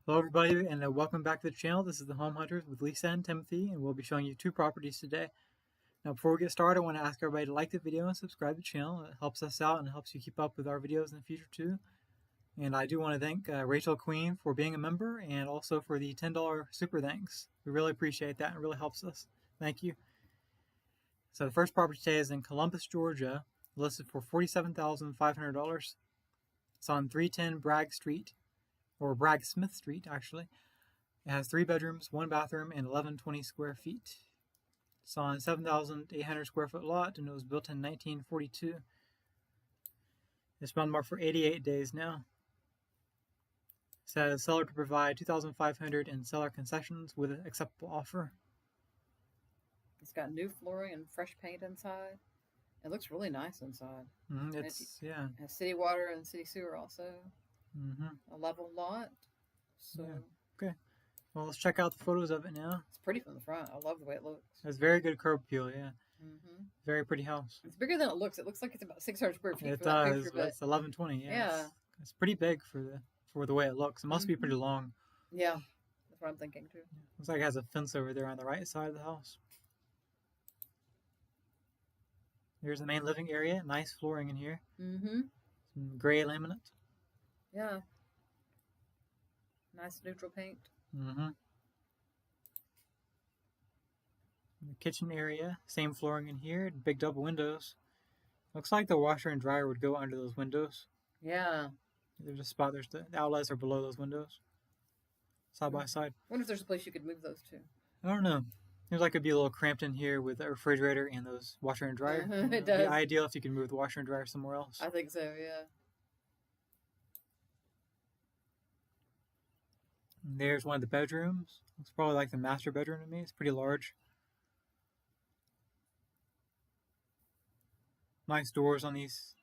Hello everybody and welcome back to the channel. This is the Home Hunters with Lisa and Timothy, and we'll be showing you two properties today. Now before we get started, I want to ask everybody to like the video and subscribe to the channel. It helps us out and helps you keep up with our videos in the future too. And I do want to thank Rachel Queen for being a member and also for the $10 super thanks. We really appreciate that. It really helps us. Thank you. So the first property today is in Columbus, Georgia, listed for $47,500. It's on 310 Bragg Street, or Bragg Smith Street actually. It has 3 bedrooms, 1 bathroom, and 1120 square feet. It's on a 7,800 square foot lot, and it was built in 1942. It's been on the market for 88 days now. It says seller to provide $2,500 in seller concessions with an acceptable offer. It's got new flooring and fresh paint inside. It looks really nice inside. It has city water and city sewer also. A level lot. So okay. Well, let's check out the photos of it now. It's pretty from the front. I love the way it looks. It's very good curb appeal, yeah. Very pretty house. It's bigger than it looks. It looks like it's about 600 square feet. It does. Picture, it's 1120. Yeah. It's pretty big for the way it looks. It must be pretty long. Yeah, that's what I'm thinking too. Looks like it has a fence over there on the right side of the house. Here's the main living area. Nice flooring in here. Some gray laminate. Yeah. Nice neutral paint. The kitchen area, same flooring in here, big double windows. Looks like the washer and dryer would go under those windows. Yeah. There's a spot, the outlets are below those windows. Side by side. I wonder if there's a place you could move those to. I don't know. Seems like it'd be a little cramped in here with a refrigerator and those washer and dryer. It does. It'd be ideal if you could move the washer and dryer somewhere else. I think so, yeah. And there's one of the bedrooms. It's probably like the master bedroom to me. It's pretty large. Nice doors on these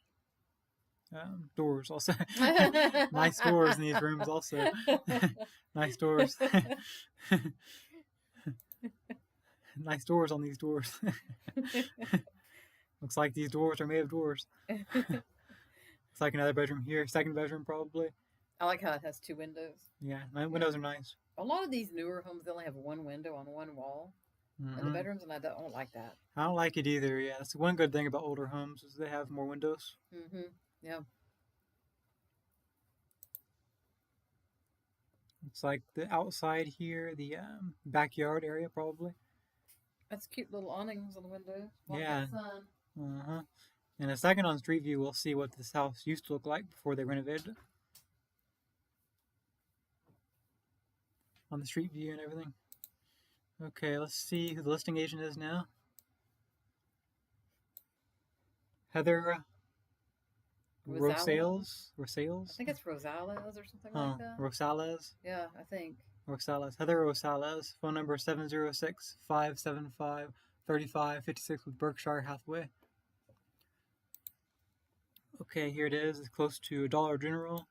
doors also. Nice doors in these rooms also. Nice doors. Nice doors on these doors. Looks like these doors are made of doors. It's like another bedroom here. Second bedroom probably. I like how it has 2 windows. Yeah, windows are nice. A lot of these newer homes, they only have 1 window on 1 wall. In the bedrooms, and I don't like that. I don't like it either, yeah. That's one good thing about older homes is they have more windows. Yeah. It's like the outside here, the backyard area probably. That's cute little awnings on the windows. Yeah. In a second on Street View, we'll see what this house used to look like before they renovated it. On the Street View and everything. Okay, let's see who the listing agent is now. Heather Rosales? I think it's Rosales or something like that. Rosales? Yeah, I think. Rosales. Heather Rosales. Phone number 706-575-3556 with Berkshire, Hathaway. Okay, here it is. It's close to Dollar General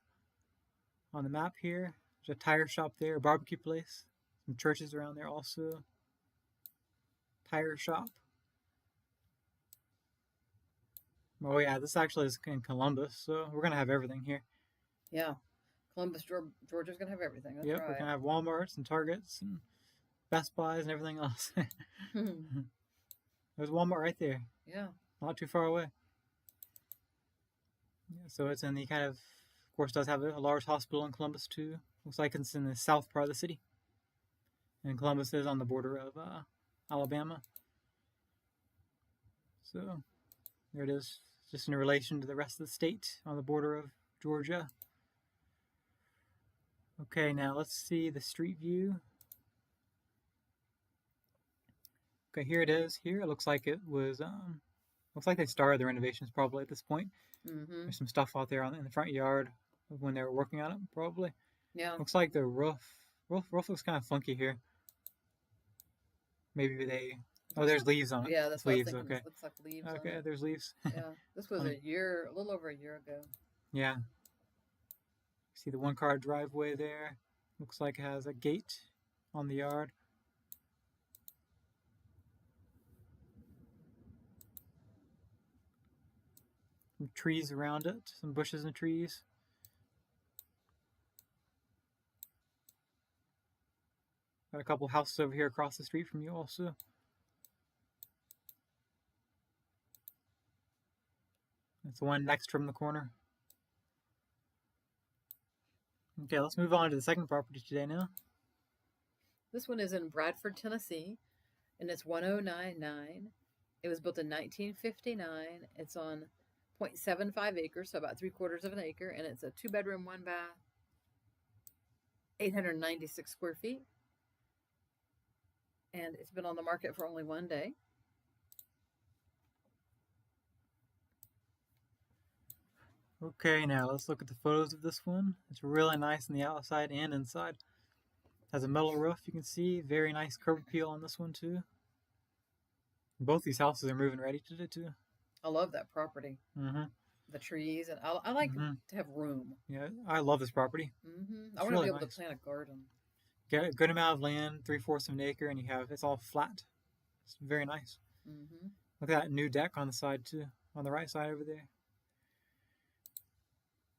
on the map here. There's a tire shop there, a barbecue place. Some churches around there also. Tire shop. Oh yeah, this actually is in Columbus, so we're going to have everything here. Yeah. Columbus, Georgia's going to have everything. That's right. We're going to have Walmarts and Targets and Best Buys and everything else. There's Walmart right there. Yeah. Not too far away. Yeah, so it's in the of course, does have a large hospital in Columbus too. Looks like it's in the south part of the city. And Columbus is on the border of Alabama. So there it is, just in relation to the rest of the state on the border of Georgia. Okay, now let's see the street view. Okay, here it is. Here it looks like it was. Looks like they started the renovations probably at this point. There's some stuff out there in the front yard of when they were working on it, probably. Yeah. Looks like the roof looks kind of funky here. Maybe they. Oh, there's leaves on it. Yeah, that's leaves. What I was thinking. Okay. It looks like leaves. Okay, there's leaves. Yeah, this was a little over a year ago. Yeah. See the 1-car driveway there. Looks like it has a gate on the yard. Some trees around it, some bushes and trees. Got a couple houses over here across the street from you also. That's the one next from the corner. Okay, let's move on to the second property today now. This one is in Bradford, Tennessee, and it's 1099. It was built in 1959. It's on 0.75 acres, so about 3/4 of an acre, and it's a 2-bedroom, 1-bath, 896 square feet. And it's been on the market for only 1 day. Okay, now let's look at the photos of this one. It's really nice on the outside and inside. Has a metal roof, you can see. Very nice curb appeal on this one too. Both these houses are moving ready today too. I love that property. Mm-hmm. The trees, and I like to have room. Yeah, I love this property. I want to really be able nice. to plant a garden. Get a good amount of land, 3/4 of an acre, and it's all flat. It's very nice. Look at that new deck on the side too, on the right side over there.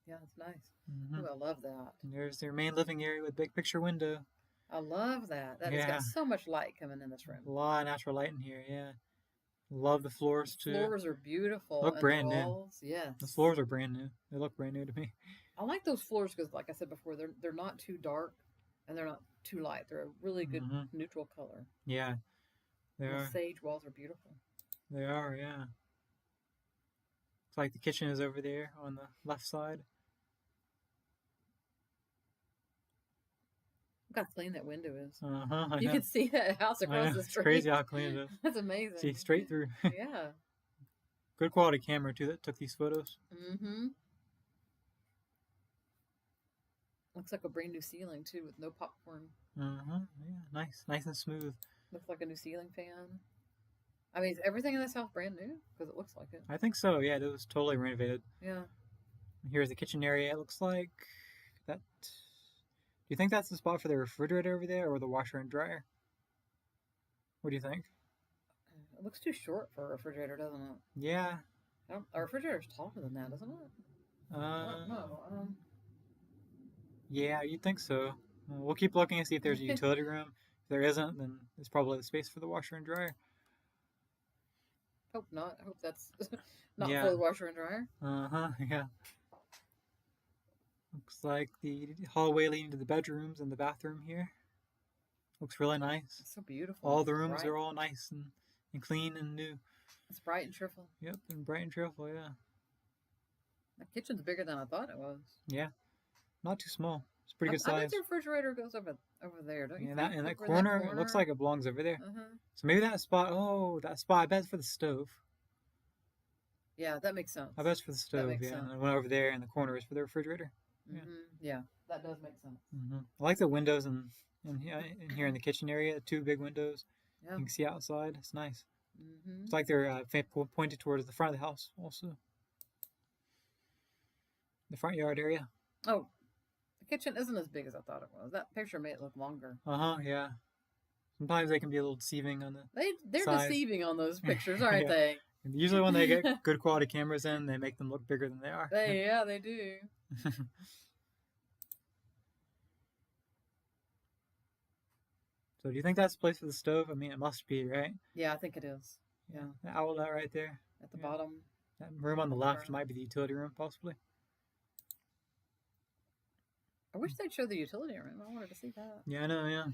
Yeah, it's nice. Ooh, I love that. And there's their main living area with big picture window. I love that. That has got so much light coming in this room. A lot of natural light in here, yeah. Love the floors too. The floors are beautiful. Look brand new. Yes. The floors are brand new. They look brand new to me. I like those floors because, like I said before, they're not too dark and they're not too light. They're a really good neutral color. Yeah. The sage walls are beautiful. They are, yeah. Looks like the kitchen is over there on the left side. Look how clean that window is. You can see that house across the street. It's crazy how clean it is. That's amazing. See straight through. Yeah. Good quality camera too that took these photos. Looks like a brand new ceiling too, with no popcorn. Yeah, nice and smooth. Looks like a new ceiling fan. I mean, is everything in this house brand new? Because it looks like it. I think so. Yeah, it was totally renovated. Yeah. Here's the kitchen area. It looks like that. Do you think that's the spot for the refrigerator over there, or the washer and dryer? What do you think? It looks too short for a refrigerator, doesn't it? Yeah. Our refrigerator's taller than that, isn't it? No. Yeah, you'd think so. We'll keep looking and see if there's a utility room. If there isn't, then there's probably the space for the washer and dryer. Hope not. I hope that's not for the washer and dryer. Yeah. Looks like the hallway leading to the bedrooms and the bathroom here. Looks really nice. It's so beautiful. All the rooms are all nice and clean and new. It's bright and cheerful. Yep, and bright and cheerful, yeah. The kitchen's bigger than I thought it was. Yeah. Not too small. It's pretty good size. I think the refrigerator goes over there, don't you think? In that corner, it looks like it belongs over there. So maybe that spot, I bet it's for the stove. Yeah, that makes sense. I bet it's for the stove, yeah. And the one over there in the corner is for the refrigerator. Yeah, that does make sense. I like the windows in here in the kitchen area, the 2 big windows. Yeah. You can see outside. It's nice. It's like they're pointed towards the front of the house also. The front yard area. Oh, the kitchen isn't as big as I thought it was. That picture made it look longer. Yeah. Sometimes they can be a little deceiving on the They're size. Deceiving on those pictures, aren't they? Usually when they get good quality cameras in, they make them look bigger than they are. They do. So do you think that's the place for the stove? I mean, it must be, right? Yeah, I think it is. Yeah. The outlet right there. At the bottom. That room on the left might be the utility room, possibly. I wish they'd show the utility room. I wanted to see that. Yeah, I know, yeah.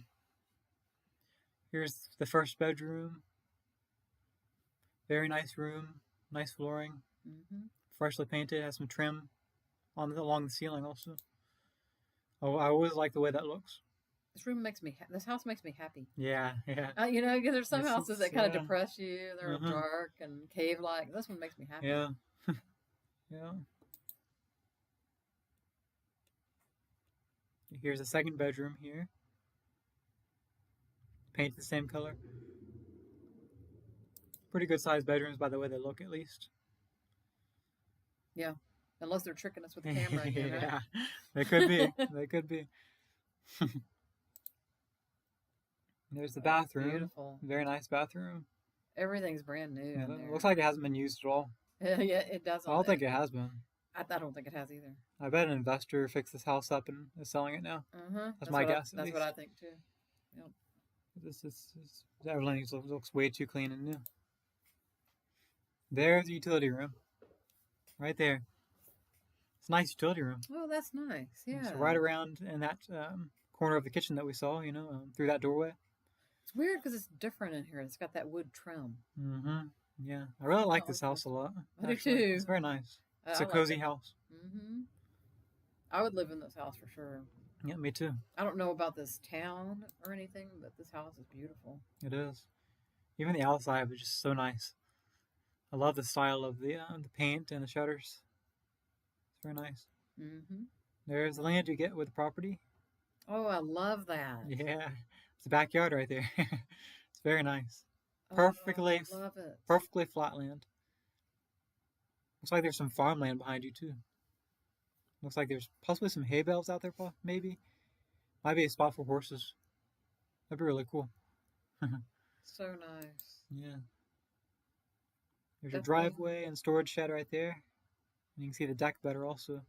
Here's the first bedroom. Very nice room. Nice flooring. Freshly painted. Has some trim along the ceiling also. Oh, I always like the way that looks. This house makes me happy. Yeah. There's some houses that kind of depress you. They're dark and cave-like. This one makes me happy. Yeah. Yeah. Here's a second bedroom here. Painted the same color. Pretty good sized bedrooms by the way they look, at least. Yeah. Unless they're tricking us with the camera again, right? Yeah. They could be. They could be. There's the bathroom. Beautiful. Very nice bathroom. Everything's brand new. Yeah, it looks like it hasn't been used at all. Yeah, it doesn't. I don't think it has been. I don't think it has either. I bet an investor fixed this house up and is selling it now. That's my guess. That's what I think too. Yep. Everything looks way too clean and new. There's the utility room, right there. It's a nice utility room. Oh, that's nice. Yeah. So right around in that corner of the kitchen that we saw, through that doorway. It's weird because it's different in here. It's got that wood trim. Mm-hmm. Yeah, I really like this house a lot. I do too. It's very nice. It's a like cozy it. house. Mm-hmm. I would live in this house for sure. Yeah, me too. I don't know about this town or anything, but this house is beautiful. It is. Even the outside was just so nice. I love the style of the paint and the shutters. It's very nice. Mm-hmm. There's the land you get with the property. Oh, I love that. Yeah, it's a backyard right there. It's very nice. Perfectly, I love it. Perfectly flat land. Looks like there's some farmland behind you too. Looks like there's possibly some hay bales out there, maybe. Might be a spot for horses. That'd be really cool. So nice. Yeah. There's a driveway and storage shed right there. And you can see the deck better also.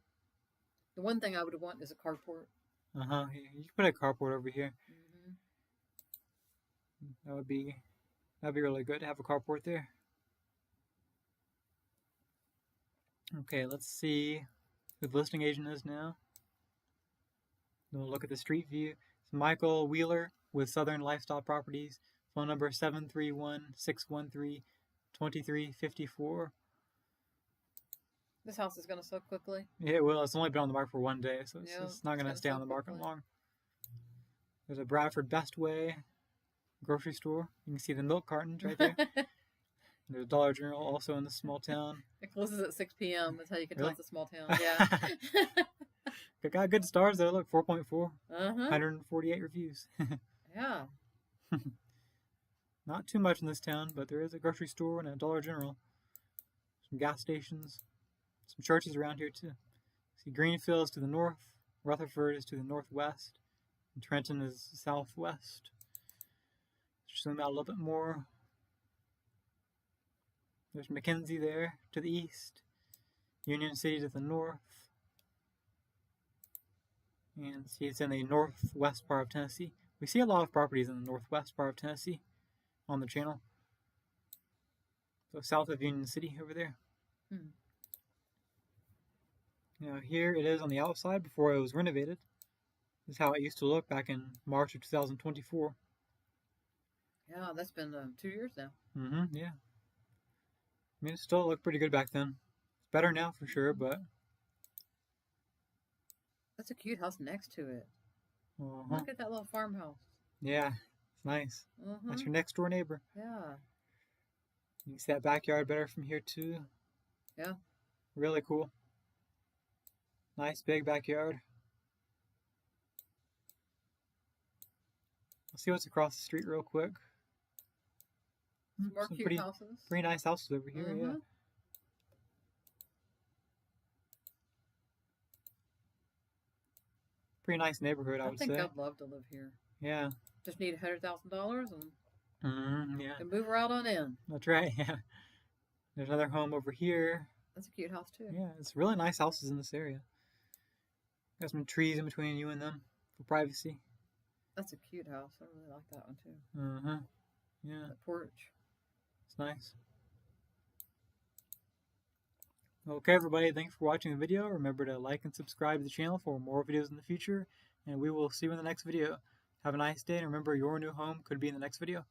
The one thing I would want is a carport. Uh-huh. You can put a carport over here. Mm-hmm. That'd be really good to have a carport there. Okay, let's see who the listing agent is now. We'll look at the street view. It's Michael Wheeler with Southern Lifestyle Properties. Phone number 731-613-2354. This house is going to sell quickly. Yeah, it will. It's only been on the market for 1 day, so it's not going to stay on the market long. There's a Bradford Bestway grocery store. You can see the milk cartons right there. There's a Dollar General also in this small town. It closes at 6 p.m. That's how you can tell it's a small town. Yeah. It got good stars though. Look, 4.4. 148 reviews. Yeah. Not too much in this town, but there is a grocery store and a Dollar General. Some gas stations. Some churches around here too. See, Greenfield is to the north. Rutherford is to the northwest. And Trenton is southwest. Zoom out a little bit more. There's McKenzie there to the east. Union City to the north. And see, it's in the northwest part of Tennessee. We see a lot of properties in the northwest part of Tennessee on the channel. So south of Union City over there. Now here it is on the outside before it was renovated. This is how it used to look back in March of 2024. Yeah, that's been 2 years now. Mm-hmm, yeah. I mean, it still looked pretty good back then. It's better now for sure, but... That's a cute house next to it. Uh-huh. Look at that little farmhouse. Yeah, it's nice. That's your next door neighbor. Yeah. You can see that backyard better from here too. Yeah. Really cool. Nice big backyard. Let's see what's across the street real quick. More cute houses. Pretty nice houses over here, yeah. Pretty nice neighborhood, I would say. I think I'd love to live here. Yeah. Just need $100,000 and yeah. can move right on in. That's right, yeah. There's another home over here. That's a cute house too. Yeah, it's really nice houses in this area. Got some trees in between you and them for privacy. That's a cute house. I really like that one too. Yeah. The porch. It's nice. Okay, everybody, thanks for watching the video. Remember to like and subscribe to the channel for more videos in the future, and we will see you in the next video. Have a nice day, and remember, your new home could be in the next video.